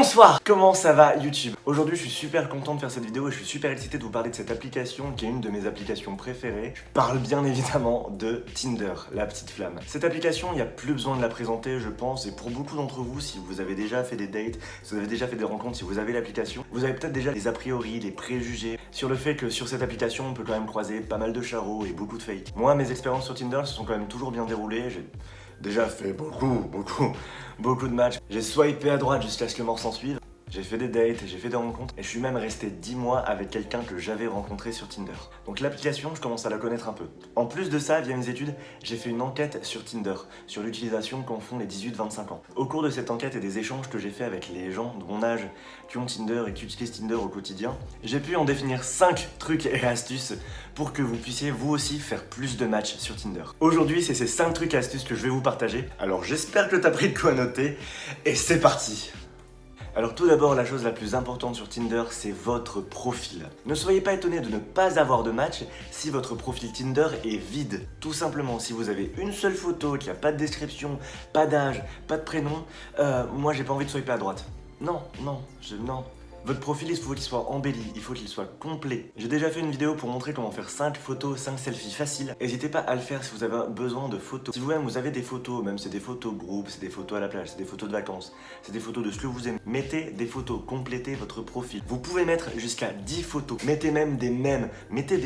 Bonsoir, comment ça va YouTube? Aujourd'hui je suis super content de faire cette vidéo et je suis super excité de vous parler de cette application qui est une de mes applications préférées. Je parle bien évidemment de Tinder, la petite flamme. Cette application, il n'y a plus besoin de la présenter je pense, et pour beaucoup d'entre vous, si vous avez déjà fait des dates, si vous avez déjà fait des rencontres, si vous avez l'application, vous avez peut-être déjà les a priori, les préjugés sur le fait que sur cette application on peut quand même croiser pas mal de charros et beaucoup de fake. Moi mes expériences sur Tinder se sont quand même toujours bien déroulées, j'ai déjà fait beaucoup de matchs. J'ai swipé à droite jusqu'à ce que mort s'en suive. J'ai fait des dates, j'ai fait des rencontres et je suis même resté 10 mois avec quelqu'un que j'avais rencontré sur Tinder. Donc l'application, je commence à la connaître un peu. En plus de ça, via mes études, j'ai fait une enquête sur Tinder, sur l'utilisation qu'en font les 18-25 ans. Au cours de cette enquête et des échanges que j'ai fait avec les gens de mon âge qui ont Tinder et qui utilisent Tinder au quotidien, j'ai pu en définir 5 trucs et astuces pour que vous puissiez vous aussi faire plus de matchs sur Tinder. Aujourd'hui, c'est ces 5 trucs et astuces que je vais vous partager. Alors j'espère que t'as pris de quoi noter et c'est parti! Alors tout d'abord, la chose la plus importante sur Tinder, c'est votre profil. Ne soyez pas étonné de ne pas avoir de match si votre profil Tinder est vide. Tout simplement, si vous avez une seule photo, qu'il n'y a pas de description, pas d'âge, pas de prénom, moi j'ai pas envie de swiper à droite. Non. Votre profil, il faut qu'il soit embelli, il faut qu'il soit complet. J'ai déjà fait une vidéo pour montrer comment faire 5 photos, 5 selfies faciles. N'hésitez pas à le faire si vous avez besoin de photos. Si vous-même vous avez des photos, même c'est des photos groupe, c'est des photos à la plage, c'est des photos de vacances, c'est des photos de ce que vous aimez. Mettez des photos, complétez votre profil. Vous pouvez mettre jusqu'à 10 photos. Mettez même des mèmes, mettez de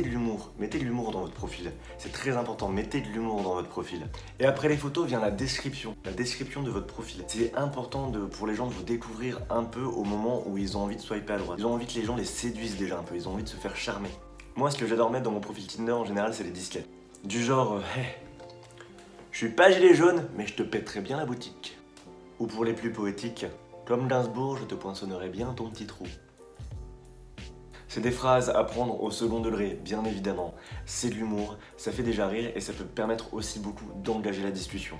l'humour. Mettez de l'humour dans votre profil. C'est très important, mettez de l'humour dans votre profil. Et après les photos vient la description de votre profil. C'est important pour les gens de vous découvrir un peu au moment où ils ont envie de swiper à droite. Ils ont envie que les gens les séduisent déjà un peu, ils ont envie de se faire charmer. Moi, ce que j'adore mettre dans mon profil Tinder en général, c'est les disquettes. Du genre, hey, je suis pas gilet jaune, mais je te pèterai bien la boutique. Ou pour les plus poétiques, comme Gainsbourg, je te poinçonnerai bien ton petit trou. C'est des phrases à prendre au second degré, bien évidemment. C'est de l'humour, ça fait déjà rire et ça peut permettre aussi beaucoup d'engager la discussion.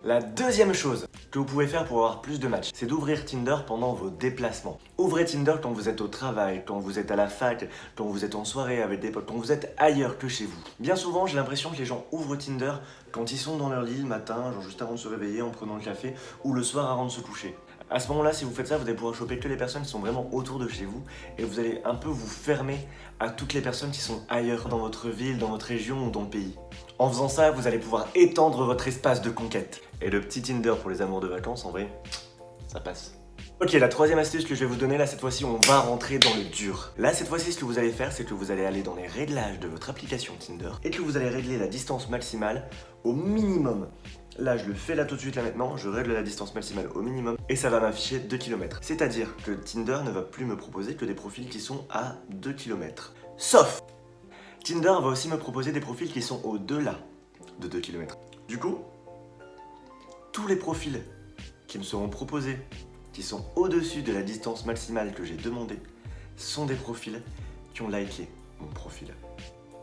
La deuxième chose que vous pouvez faire pour avoir plus de matchs, c'est d'ouvrir Tinder pendant vos déplacements. Ouvrez Tinder quand vous êtes au travail, quand vous êtes à la fac, quand vous êtes en soirée avec des potes, quand vous êtes ailleurs que chez vous. Bien souvent, j'ai l'impression que les gens ouvrent Tinder quand ils sont dans leur lit le matin, genre juste avant de se réveiller en prenant le café, ou le soir avant de se coucher. À ce moment-là, si vous faites ça, vous allez pouvoir choper que les personnes qui sont vraiment autour de chez vous et vous allez un peu vous fermer à toutes les personnes qui sont ailleurs dans votre ville, dans votre région ou dans le pays. En faisant ça, vous allez pouvoir étendre votre espace de conquête. Et le petit Tinder pour les amours de vacances, en vrai, ça passe. Ok, la troisième astuce que je vais vous donner, là, cette fois-ci, on va rentrer dans le dur. Là, cette fois-ci, ce que vous allez faire, c'est que vous allez aller dans les réglages de votre application Tinder et que vous allez régler la distance maximale au minimum. Là, je le fais là tout de suite, là maintenant, je règle la distance maximale au minimum et ça va m'afficher 2 km. C'est-à-dire que Tinder ne va plus me proposer que des profils qui sont à 2 km. Sauf Tinder va aussi me proposer des profils qui sont au-delà de 2 km. Du coup, tous les profils qui me seront proposés, qui sont au-dessus de la distance maximale que j'ai demandé, sont des profils qui ont liké mon profil.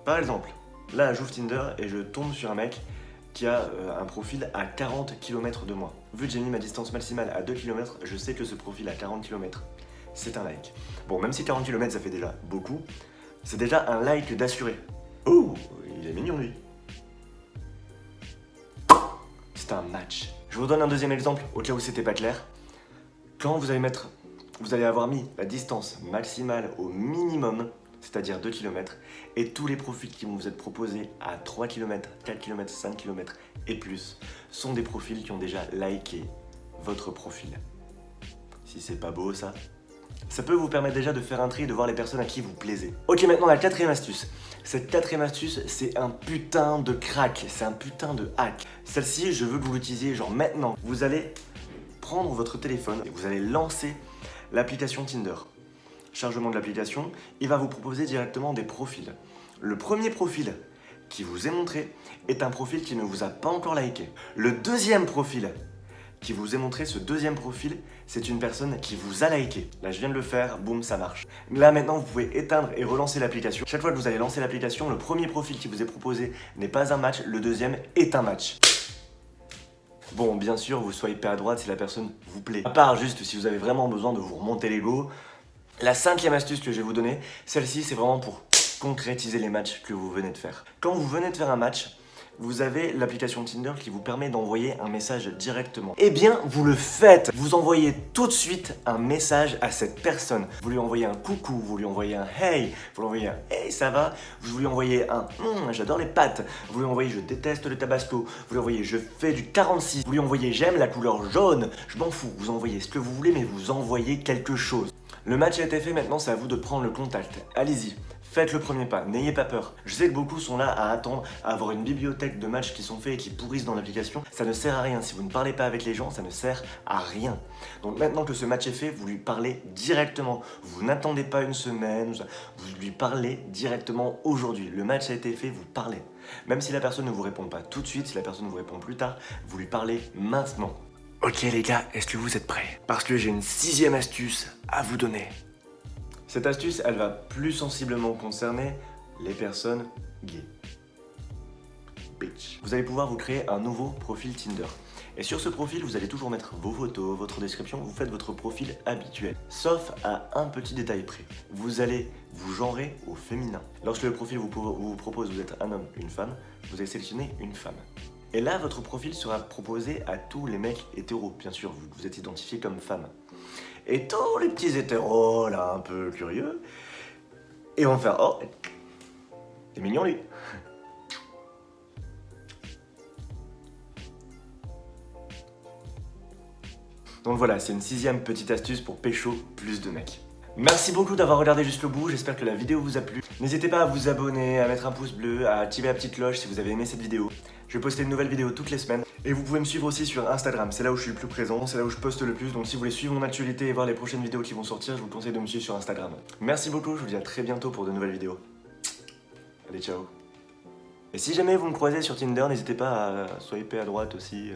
Par exemple, là, j'ouvre Tinder et je tombe sur un mec qui a un profil à 40 km de moi. Vu que j'ai mis ma distance maximale à 2 km, je sais que ce profil à 40 km, c'est un like. Bon, même si 40 km ça fait déjà beaucoup, c'est déjà un like d'assuré. Oh, il est mignon lui. C'est un match. Je vous donne un deuxième exemple, au cas où c'était pas clair. Quand vous allez avoir mis la distance maximale au minimum, c'est-à-dire 2 km, et tous les profils qui vont vous être proposés à 3 km, 4 km, 5 km et plus, sont des profils qui ont déjà liké votre profil. Si c'est pas beau ça peut vous permettre déjà de faire un tri et de voir les personnes à qui vous plaisez. Ok, maintenant la quatrième astuce. Cette quatrième astuce, c'est un putain de crack, c'est un putain de hack. Celle-ci, je veux que vous l'utilisiez genre maintenant. Vous allez prendre votre téléphone et vous allez lancer l'application Tinder. Chargement de l'application, il va vous proposer directement des profils. Le premier profil qui vous est montré est un profil qui ne vous a pas encore liké. Le deuxième profil qui vous est montré, ce deuxième profil, c'est une personne qui vous a liké. Là, je viens de le faire, boum, ça marche. Là, maintenant, vous pouvez éteindre et relancer l'application. Chaque fois que vous allez lancer l'application, le premier profil qui vous est proposé n'est pas un match, le deuxième est un match. Bon, bien sûr, vous swipez à droite si la personne vous plaît. À part juste si vous avez vraiment besoin de vous remonter l'ego. La cinquième astuce que je vais vous donner, celle-ci, c'est vraiment pour concrétiser les matchs que vous venez de faire. Quand vous venez de faire un match, vous avez l'application Tinder qui vous permet d'envoyer un message directement. Eh bien, vous le faites. Vous envoyez tout de suite un message à cette personne. Vous lui envoyez un coucou, vous lui envoyez un hey, vous lui envoyez un hey, ça va, vous lui envoyez un j'adore les pâtes, vous lui envoyez je déteste le tabasco, vous lui envoyez je fais du 46, vous lui envoyez j'aime la couleur jaune, je m'en fous, vous envoyez ce que vous voulez mais vous envoyez quelque chose. Le match a été fait, maintenant c'est à vous de prendre le contact. Allez-y. Faites le premier pas, n'ayez pas peur. Je sais que beaucoup sont là à attendre, à avoir une bibliothèque de matchs qui sont faits et qui pourrissent dans l'application. Ça ne sert à rien. Si vous ne parlez pas avec les gens, ça ne sert à rien. Donc maintenant que ce match est fait, vous lui parlez directement. Vous n'attendez pas une semaine, vous lui parlez directement aujourd'hui. Le match a été fait, vous parlez. Même si la personne ne vous répond pas tout de suite, si la personne vous répond plus tard, vous lui parlez maintenant. Ok les gars, est-ce que vous êtes prêts? Parce que j'ai une 6e astuce à vous donner. Cette astuce, elle va plus sensiblement concerner les personnes gays. Bitch. Vous allez pouvoir vous créer un nouveau profil Tinder. Et sur ce profil, vous allez toujours mettre vos photos, votre description, vous faites votre profil habituel. Sauf à un petit détail près. Vous allez vous genrer au féminin. Lorsque le profil vous propose vous êtes un homme, une femme, vous allez sélectionner une femme. Et là, votre profil sera proposé à tous les mecs hétéros. Bien sûr, vous êtes identifié comme femme. Et tous les petits hétéros, là, un peu curieux, et vont faire « Oh, c'est mignon, lui !» Donc voilà, c'est une 6e petite astuce pour pécho plus de mecs. Merci beaucoup d'avoir regardé jusqu'au bout, j'espère que la vidéo vous a plu. N'hésitez pas à vous abonner, à mettre un pouce bleu, à activer la petite cloche si vous avez aimé cette vidéo. Je vais poster une nouvelle vidéo toutes les semaines. Et vous pouvez me suivre aussi sur Instagram, c'est là où je suis le plus présent, c'est là où je poste le plus. Donc si vous voulez suivre mon actualité et voir les prochaines vidéos qui vont sortir, je vous conseille de me suivre sur Instagram. Merci beaucoup, je vous dis à très bientôt pour de nouvelles vidéos. Allez, ciao. Et si jamais vous me croisez sur Tinder, n'hésitez pas à swiper à droite aussi.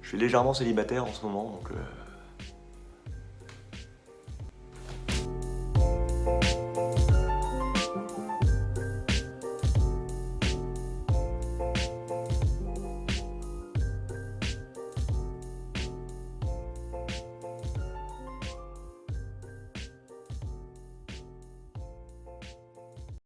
Je suis légèrement célibataire en ce moment, donc...